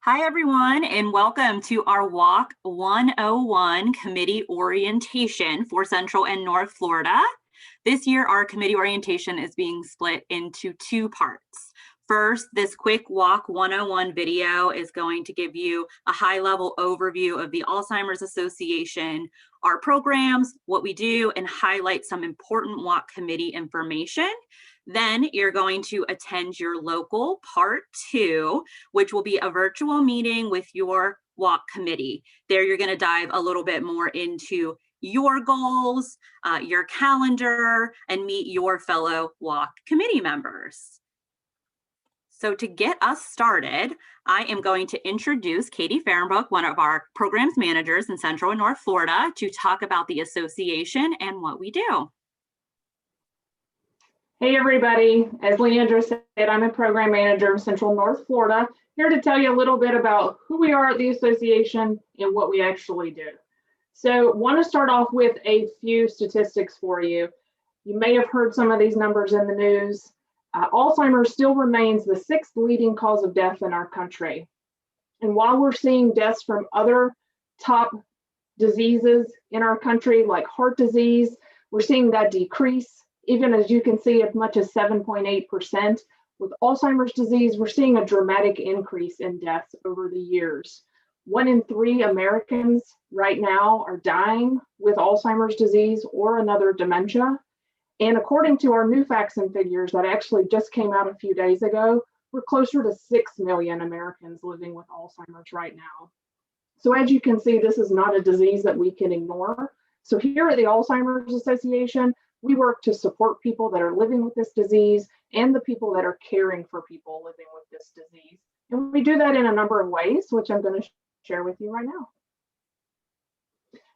Hi, everyone, and welcome to our Walk 101 committee orientation for Central and North Florida. This year, our committee orientation is being split into two parts. First, this quick Walk 101 video is going to give you a high-level overview of the Alzheimer's Association, our programs, what we do, and highlight some important Walk committee information. Then you're going to attend your local part 2, which will be a virtual meeting with your Walk committee. There you're going to dive a little bit more into your goals, your calendar, and meet your fellow Walk committee members. So to get us started, I am going to introduce Katie Fahrenbrook, one of our programs managers in Central and North Florida, to talk about the association and what we do. Hey everybody, as Leandra said, I'm a program manager in Central North Florida, here to tell you a little bit about who we are at the association and what we actually do. So want to start off with a few statistics for you. You may have heard some of these numbers in the news. Alzheimer's still remains the 6th leading cause of death in our country. And while we're seeing deaths from other top diseases in our country, like heart disease, we're seeing that decrease. Even as you can see, as much as 7.8%. With Alzheimer's disease, we're seeing a dramatic increase in deaths over the years. 1 in 3 Americans right now are dying with Alzheimer's disease or another dementia. And according to our new facts and figures that actually just came out a few days ago, we're closer to 6 million Americans living with Alzheimer's right now. So as you can see, this is not a disease that we can ignore. So here at the Alzheimer's Association, we work to support people that are living with this disease and the people that are caring for people living with this disease. And we do that in a number of ways, which I'm going to share with you right now.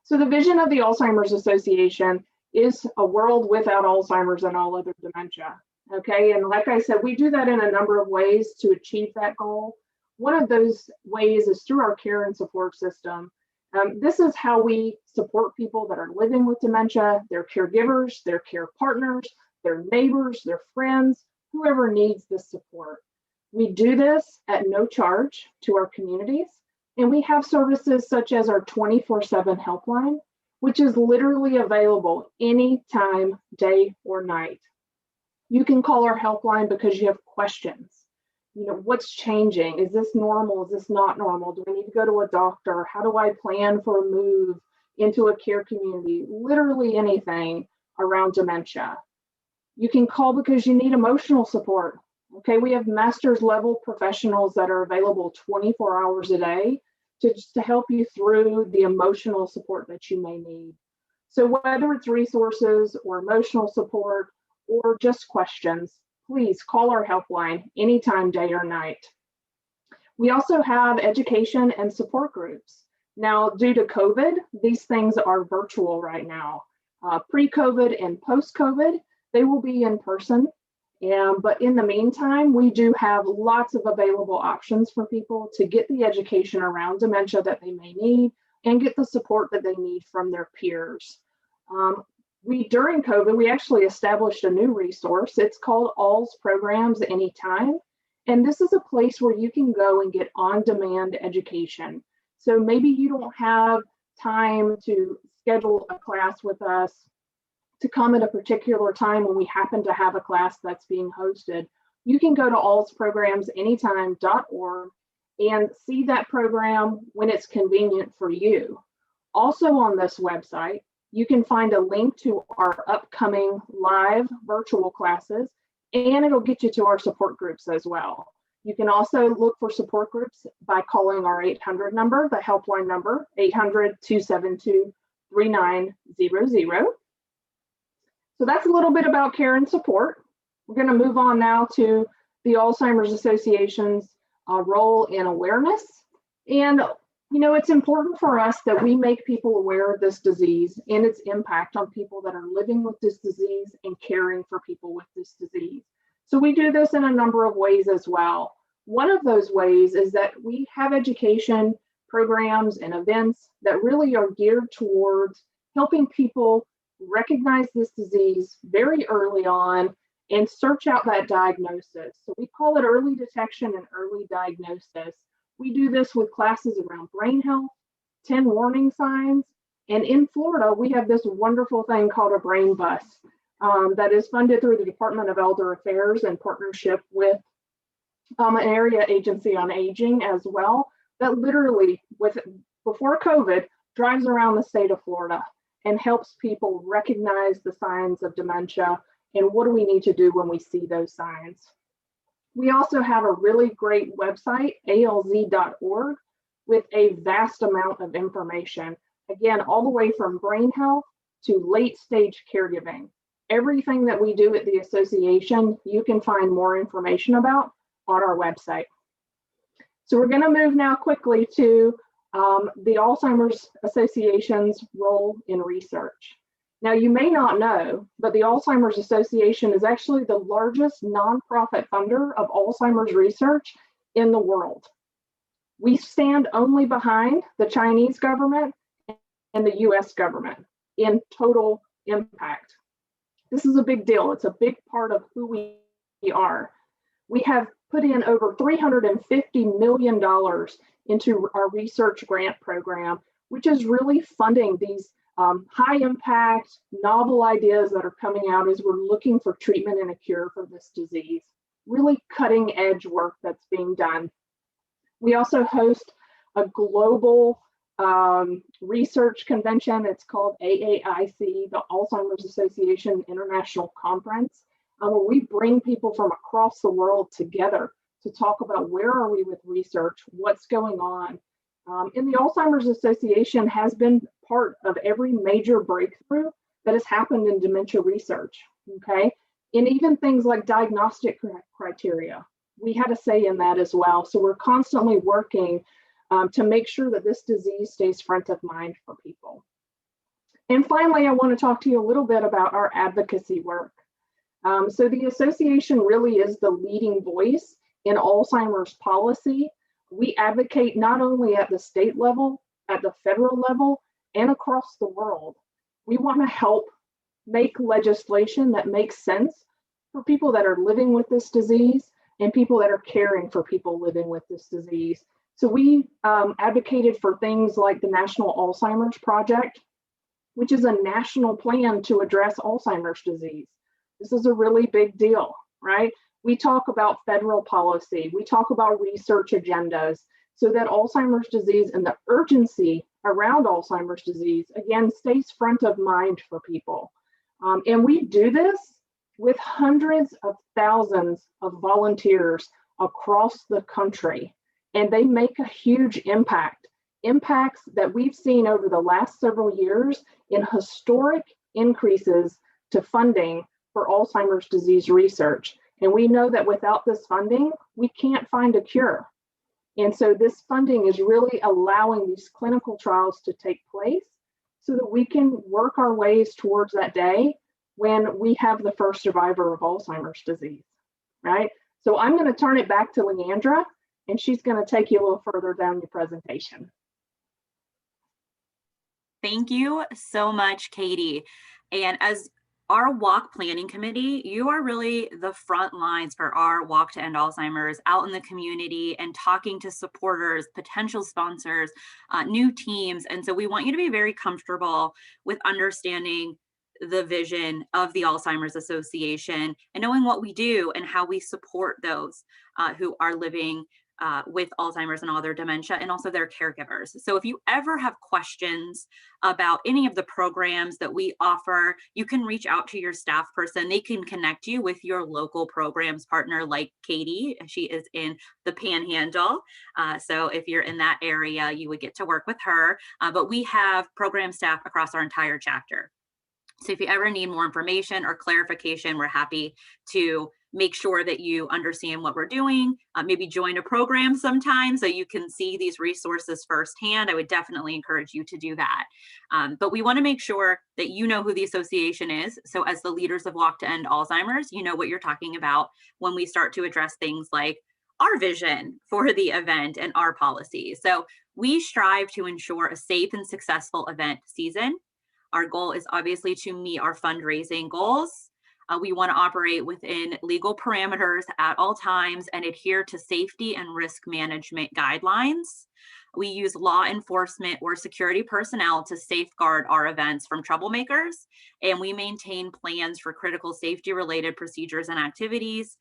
So the vision of the Alzheimer's Association is a world without Alzheimer's and all other dementia. Okay, and like I said, we do that in a number of ways to achieve that goal. One of those ways is through our care and support system. This is how we support people that are living with dementia, their caregivers, their care partners, their neighbors, their friends, whoever needs this support. We do this at no charge to our communities, and we have services such as our 24/7 helpline, which is literally available anytime, day or night. You can call our helpline because you have questions. You know, what's changing? Is this normal? Is this not normal? Do I need to go to a doctor? How do I plan for a move into a care community? Literally anything around dementia. You can call because you need emotional support. Okay, we have master's level professionals that are available 24 hours a day to help you through the emotional support that you may need. So whether it's resources or emotional support or just questions, please call our helpline anytime, day or night. We also have education and support groups. Now, due to COVID, these things are virtual right now. Pre-COVID and post-COVID, they will be in person. But in the meantime, we do have lots of available options for people to get the education around dementia that they may need and get the support that they need from their peers. During COVID, we actually established a new resource. It's called ALS Programs Anytime. And this is a place where you can go and get on-demand education. So maybe you don't have time to schedule a class with us to come at a particular time when we happen to have a class that's being hosted. You can go to alsprogramsanytime.org and see that program when it's convenient for you. Also on this website, you can find a link to our upcoming live virtual classes, and it'll get you to our support groups as well. You can also look for support groups by calling our 800 number, the helpline number, 800-272-3900. So that's a little bit about care and support. We're going to move on now to the Alzheimer's Association's role in awareness. And you know, it's important for us that we make people aware of this disease and its impact on people that are living with this disease and caring for people with this disease. So we do this in a number of ways as well. One of those ways is that we have education programs and events that really are geared towards helping people recognize this disease very early on and search out that diagnosis. So we call it early detection and early diagnosis, We do this with classes around brain health, 10 warning signs, and in Florida, we have this wonderful thing called a brain bus that is funded through the Department of Elder Affairs in partnership with an area agency on aging as well, that literally, before COVID, drives around the state of Florida and helps people recognize the signs of dementia and what do we need to do when we see those signs. We also have a really great website, alz.org, with a vast amount of information. Again, all the way from brain health to late stage caregiving. Everything that we do at the association, you can find more information about on our website. So we're going to move now quickly to the Alzheimer's Association's role in research. Now, you may not know, but the Alzheimer's Association is actually the largest nonprofit funder of Alzheimer's research in the world. We stand only behind the Chinese government and the US government in total impact. This is a big deal. It's a big part of who we are. We have put in over $350 million into our research grant program, which is really funding these high impact, novel ideas that are coming out as we're looking for treatment and a cure for this disease. Really cutting edge work that's being done. We also host a global research convention. It's called AAIC, the Alzheimer's Association International Conference, where we bring people from across the world together to talk about where are we with research, what's going on. And the Alzheimer's Association has been part of every major breakthrough that has happened in dementia research, okay? And even things like diagnostic criteria, we had a say in that as well. So we're constantly working to make sure that this disease stays front of mind for people. And finally, I want to talk to you a little bit about our advocacy work. So the association really is the leading voice in Alzheimer's policy. We advocate not only at the state level, at the federal level, and across the world. We want to help make legislation that makes sense for people that are living with this disease and people that are caring for people living with this disease. So we advocated for things like the National Alzheimer's Project, which is a national plan to address Alzheimer's disease. This is a really big deal, right? We talk about federal policy, we talk about research agendas so that Alzheimer's disease and the urgency around Alzheimer's disease, again, stays front of mind for people. And we do this with hundreds of thousands of volunteers across the country, and they make a huge impact. Impacts that we've seen over the last several years in historic increases to funding for Alzheimer's disease research. And we know that without this funding, we can't find a cure. And so this funding is really allowing these clinical trials to take place so that we can work our ways towards that day when we have the first survivor of Alzheimer's disease, right? So I'm going to turn it back to Leandra, and she's going to take you a little further down the presentation. Thank you so much, Katie. And as our walk planning committee, you are really the front lines for our walk to end Alzheimer's out in the community and talking to supporters, potential sponsors, new teams. And so we want you to be very comfortable with understanding the vision of the Alzheimer's Association and knowing what we do and how we support those who are living with Alzheimer's and other dementia, and also their caregivers. So if you ever have questions about any of the programs that we offer, you can reach out to your staff person. They can connect you with your local programs partner like Katie. She is in the Panhandle. So if you're in that area, you would get to work with her. But we have program staff across our entire chapter. So if you ever need more information or clarification, we're happy to make sure that you understand what we're doing, maybe join a program sometime so you can see these resources firsthand. I would definitely encourage you to do that. But we want to make sure that you know who the association is. So as the leaders of Walk to End Alzheimer's, you know what you're talking about when we start to address things like our vision for the event and our policies. So we strive to ensure a safe and successful event season. Our goal is obviously to meet our fundraising goals. We want to operate within legal parameters at all times and adhere to safety and risk management guidelines. We use law enforcement or security personnel to safeguard our events from troublemakers, and we maintain plans for critical safety related procedures and activities.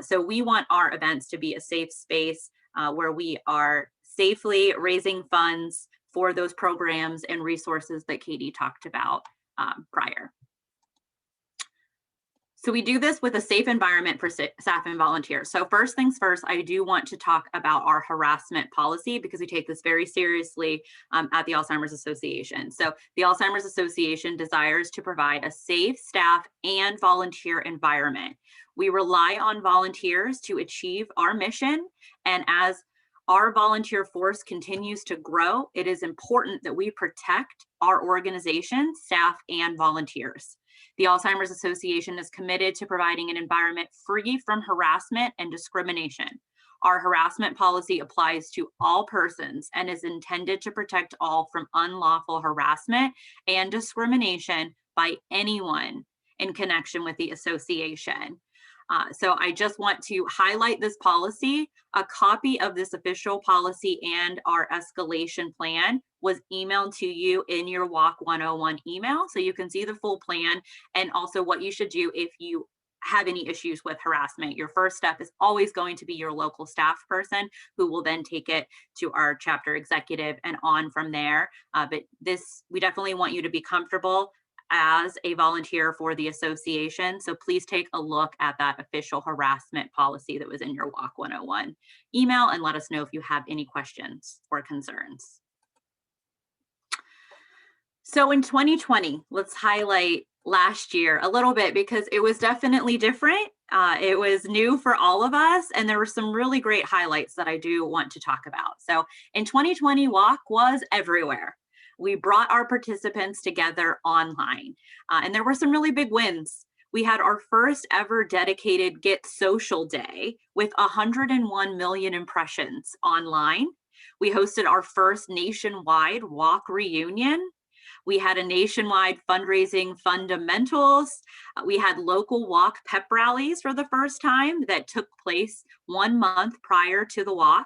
So we want our events to be a safe space where we are safely raising funds for those programs and resources that Katie talked about prior. So we do this with a safe environment for staff and volunteers. So first things first, I do want to talk about our harassment policy because we take this very seriously at the Alzheimer's Association. So the Alzheimer's Association desires to provide a safe staff and volunteer environment. We rely on volunteers to achieve our mission, and as our volunteer force continues to grow, it is important that we protect our organization, staff, and volunteers. The Alzheimer's Association is committed to providing an environment free from harassment and discrimination. Our harassment policy applies to all persons and is intended to protect all from unlawful harassment and discrimination by anyone in connection with the association. So I just want to highlight this policy. A copy of this official policy and our escalation plan was emailed to you in your WAC 101 email. So you can see the full plan and also what you should do if you have any issues with harassment. Your first step is always going to be your local staff person who will then take it to our chapter executive and on from there. But we definitely want you to be comfortable as a volunteer for the association. So please take a look at that official harassment policy that was in your WAC 101 email and let us know if you have any questions or concerns. So in 2020, let's highlight last year a little bit because it was definitely different. It was new for all of us, and there were some really great highlights that I do want to talk about. So in 2020, WAC was everywhere. We brought our participants together online, and there were some really big wins. We had our first ever dedicated Get Social Day with 101 million impressions online. We hosted our first nationwide WAC reunion. We had a nationwide fundraising fundamentals. We had local WAC pep rallies for the first time that took place 1 month prior to the WAC.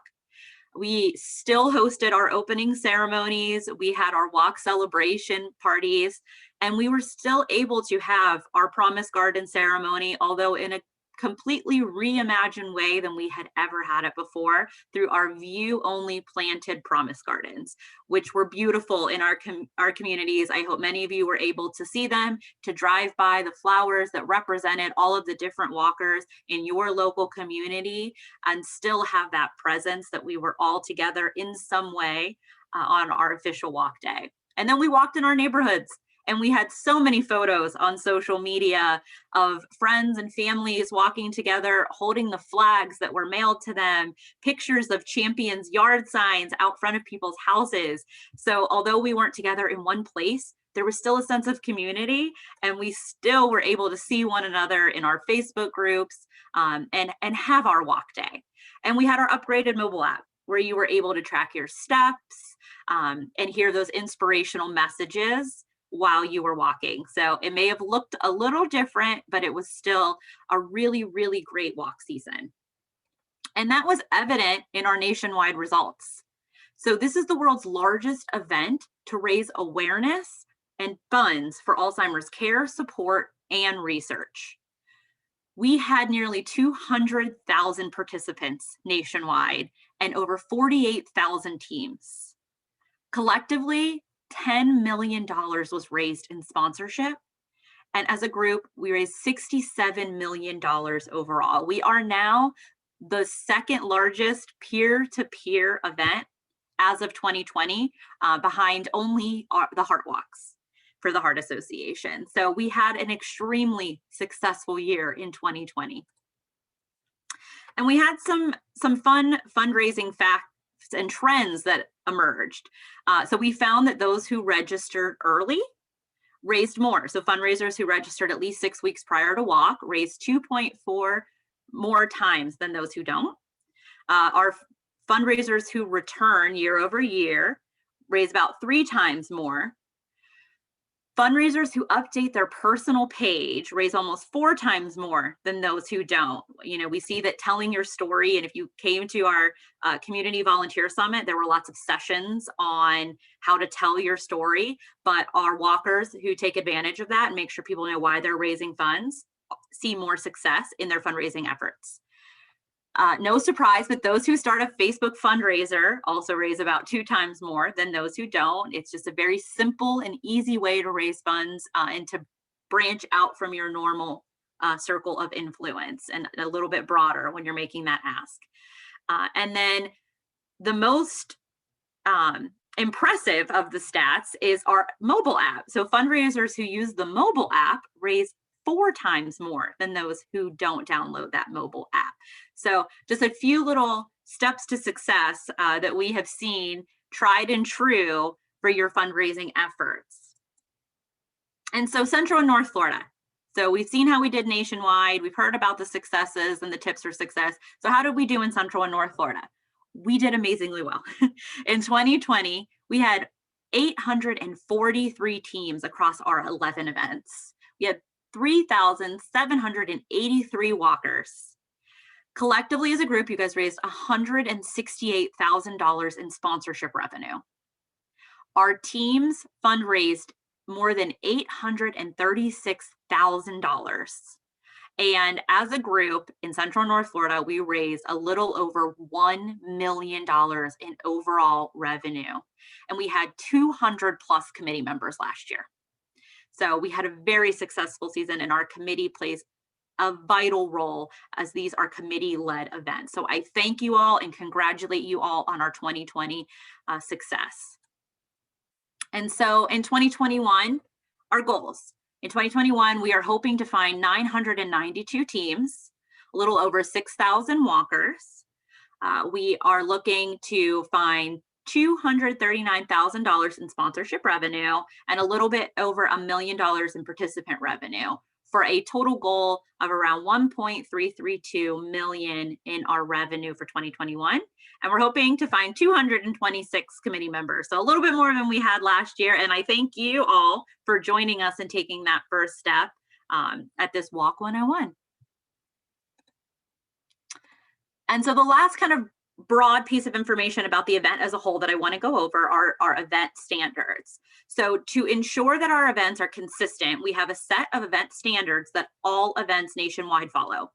We still hosted our opening ceremonies. We had our WAC celebration parties, and we were still able to have our Promise Garden ceremony, although in a completely reimagined way than we had ever had it before through our view-only planted Promise Gardens, which were beautiful in our communities. I hope many of you were able to see them, to drive by the flowers that represented all of the different walkers in your local community and still have that presence that we were all together in some way on our official walk day. And then we walked in our neighborhoods. And we had so many photos on social media of friends and families walking together, holding the flags that were mailed to them, pictures of champions' yard signs out front of people's houses. So although we weren't together in one place, there was still a sense of community, and we still were able to see one another in our Facebook groups and have our walk day. And we had our upgraded mobile app where you were able to track your steps and hear those inspirational messages while you were walking. So it may have looked a little different, but it was still a really, really great walk season. And that was evident in our nationwide results. So this is the world's largest event to raise awareness and funds for Alzheimer's care, support, and research. We had nearly 200,000 participants nationwide and over 48,000 teams. Collectively, $10 million was raised in sponsorship. And as a group, we raised $67 million overall. We are now the second largest peer-to-peer event as of 2020, behind only the Heart Walks for the Heart Association. So we had an extremely successful year in 2020. And we had some fun fundraising facts and trends that emerged. So we found that those who registered early raised more. So fundraisers who registered at least 6 weeks prior to WAC raised 2.4 more times than those who don't. Our fundraisers who return year over year raise about 3 times more. Fundraisers who update their personal page raise almost 4 times more than those who don't. You know, we see that telling your story, and if you came to our community volunteer summit, there were lots of sessions on how to tell your story, but our walkers who take advantage of that and make sure people know why they're raising funds see more success in their fundraising efforts. No surprise that those who start a Facebook fundraiser also raise about 2 times more than those who don't. It's just a very simple and easy way to raise funds and to branch out from your normal circle of influence and a little bit broader when you're making that ask. And then the most impressive of the stats is our mobile app. So fundraisers who use the mobile app raise 4 times more than those who don't download that mobile app. So just a few little steps to success that we have seen tried and true for your fundraising efforts. And so Central and North Florida. So we've seen how we did nationwide. We've heard about the successes and the tips for success. So how did we do in Central and North Florida? We did amazingly well. In 2020, we had 843 teams across our 11 events. We had 3,783 walkers. Collectively as a group, you guys raised $168,000 in sponsorship revenue. Our teams fundraised more than $836,000. And as a group in Central and North Florida, we raised a little over $1 million in overall revenue. And we had 200 plus committee members last year. So we had a very successful season, and our committee plays a vital role as these are committee-led events. So I thank you all and congratulate you all on our 2020 success. And so in 2021, our goals. In 2021, we are hoping to find 992 teams, a little over 6,000 walkers. We are looking to find $239,000 in sponsorship revenue and a little bit over $1 million in participant revenue, for a total goal of around 1.332 million in our revenue for 2021. And we're hoping to find 226 committee members. So a little bit more than we had last year. And I thank you all for joining us and taking that first step at this Walk 101. And so the last kind of broad piece of information about the event as a whole that I want to go over are our event standards. So to ensure that our events are consistent, we have a set of event standards that all events nationwide follow.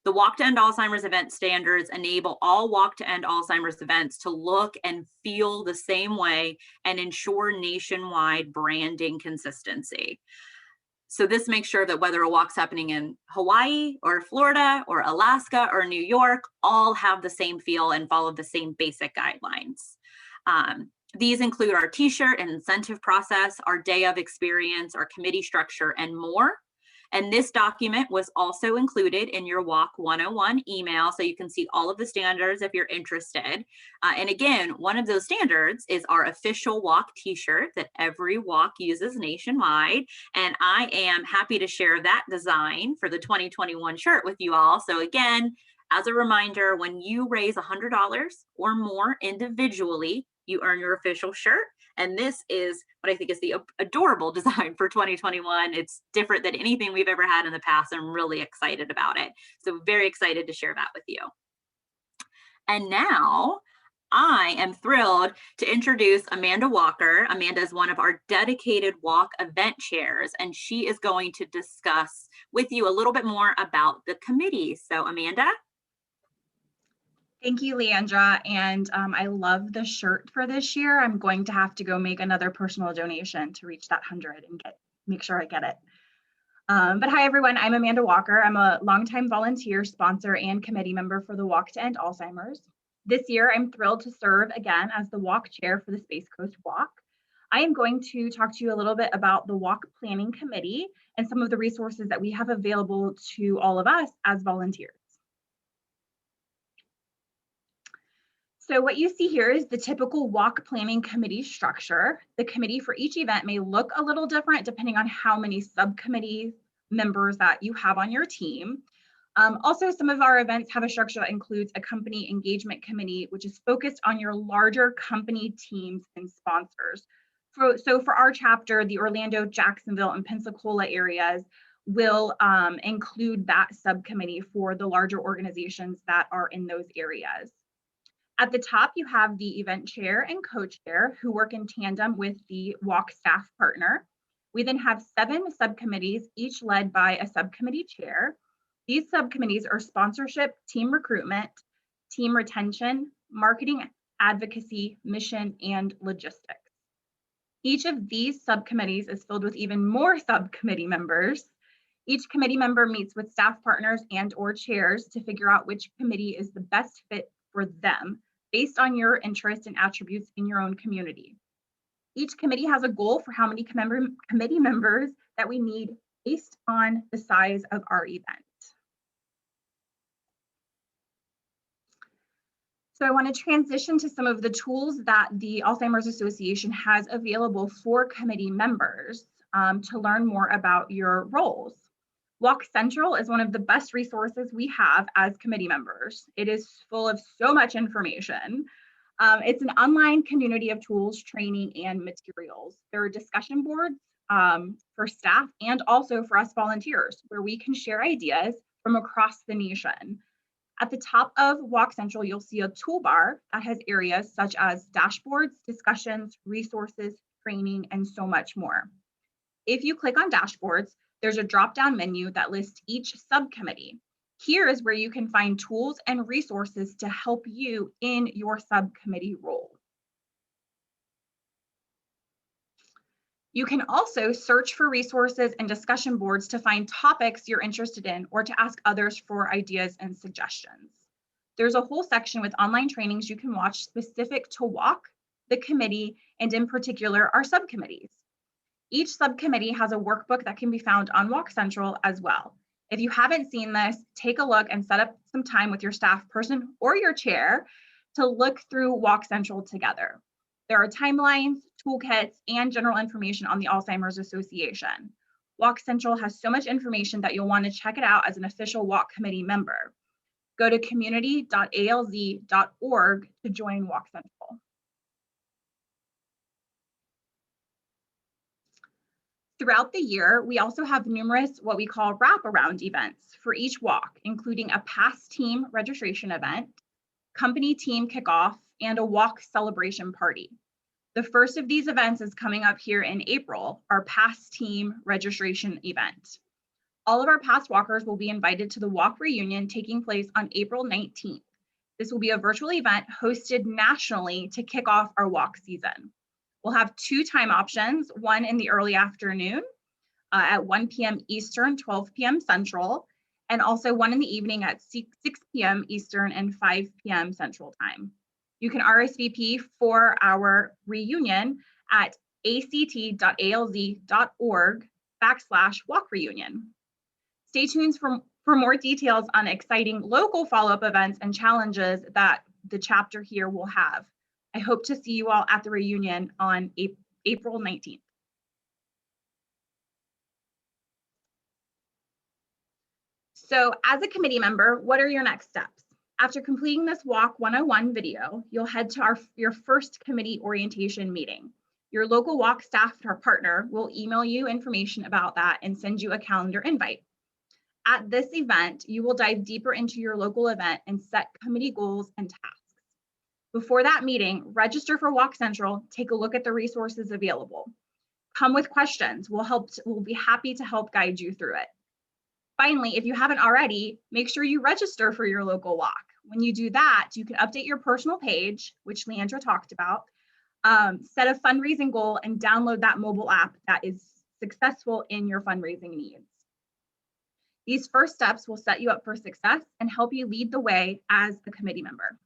The Walk to End Alzheimer's event standards enable all Walk to End Alzheimer's events to look and feel the same way and ensure nationwide branding consistency. So this makes sure that whether a walk's happening in Hawaii or Florida or Alaska or New York, all have the same feel and follow the same basic guidelines. These include our t-shirt and incentive process, our day of experience, our committee structure, and more. And this document was also included in your Walk 101 email, so you can see all of the standards if you're interested. And again, one of those standards is our official Walk t-shirt that every walk uses nationwide. And I am happy to share that design for the 2021 shirt with you all. So again, as a reminder, when you raise $100 or more individually, you earn your official shirt. And this is what I think is the adorable design for 2021. It's different than anything we've ever had in the past. I'm really excited about it. So very excited to share that with you. And now I am thrilled to introduce Amanda Walker. Amanda is one of our dedicated Walk event chairs, and she is going to discuss with you a little bit more about the committee. So Amanda? Thank you, Leandra, and I love the shirt for this year. I'm going to have to go make another personal donation to reach that 100 and make sure I get it. But hi, everyone. I'm Amanda Walker. I'm a longtime volunteer, sponsor, and committee member for the Walk to End Alzheimer's. This year, I'm thrilled to serve again as the Walk chair for the Space Coast Walk. I am going to talk to you a little bit about the Walk Planning Committee and some of the resources that we have available to all of us as volunteers. So what you see here is the typical Walk Planning Committee structure. The committee for each event may look a little different depending on how many subcommittee members that you have on your team. Also, some of our events have a structure that includes a company engagement committee, which is focused on your larger company teams and sponsors. So for our chapter, the Orlando, Jacksonville, and Pensacola areas will include that subcommittee for the larger organizations that are in those areas. At the top, you have the event chair and co-chair who work in tandem with the WALK staff partner. We then have 7 subcommittees, each led by a subcommittee chair. These subcommittees are sponsorship, team recruitment, team retention, marketing, advocacy, mission, and logistics. Each of these subcommittees is filled with even more subcommittee members. Each committee member meets with staff partners and/or chairs to figure out which committee is the best fit for them based on your interests and attributes in your own community. Each committee has a goal for how many committee members that we need based on the size of our event. So I want to transition to some of the tools that the Alzheimer's Association has available for committee members to learn more about your roles. Walk Central is one of the best resources we have as committee members. It is full of so much information. It's an online community of tools, training, and materials. There are discussion boards for staff and also for us volunteers where we can share ideas from across the nation. At the top of Walk Central, you'll see a toolbar that has areas such as dashboards, discussions, resources, training, and so much more. If you click on dashboards, there's a drop-down menu that lists each subcommittee. Here is where you can find tools and resources to help you in your subcommittee role. You can also search for resources and discussion boards to find topics you're interested in or to ask others for ideas and suggestions. There's a whole section with online trainings you can watch specific to WALK, the committee, and in particular, our subcommittees. Each subcommittee has a workbook that can be found on Walk Central as well. If you haven't seen this, take a look and set up some time with your staff person or your chair to look through Walk Central together. There are timelines, toolkits, and general information on the Alzheimer's Association. Walk Central has so much information that you'll want to check it out as an official WALK committee member. Go to community.alz.org to join Walk Central. Throughout the year, we also have numerous what we call wraparound events for each walk, including a past team registration event, company team kickoff, and a walk celebration party. The first of these events is coming up here in April, our past team registration event. All of our past walkers will be invited to the walk reunion taking place on April 19th. This will be a virtual event hosted nationally to kick off our walk season. We'll have 2 time options, one in the early afternoon at 1 p.m. Eastern, 12 p.m. Central, and also one in the evening at 6 p.m. Eastern and 5 p.m. Central Time. You can RSVP for our reunion at act.alz.org/walk reunion. Stay tuned for more details on exciting local follow-up events and challenges that the chapter here will have. I hope to see you all at the reunion on April 19th. So as a committee member, what are your next steps? After completing this Walk 101 video, you'll head to your first committee orientation meeting. Your local WALK staff partner will email you information about that and send you a calendar invite. At this event, you will dive deeper into your local event and set committee goals and tasks. Before that meeting, register for Walk Central, take a look at the resources available. Come with questions, we'll be happy to help guide you through it. Finally, if you haven't already, make sure you register for your local walk. When you do that, you can update your personal page, which Leandra talked about, set a fundraising goal, and download that mobile app that is successful in your fundraising needs. These first steps will set you up for success and help you lead the way as a committee member.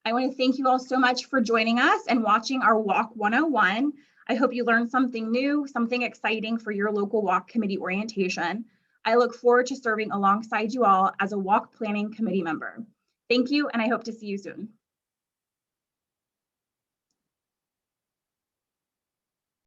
I want to thank you all so much for joining us and watching our Walk 101. I hope you learned something new, something exciting for your local WALK committee orientation. I look forward to serving alongside you all as a WALK planning committee member. Thank you, and I hope to see you soon.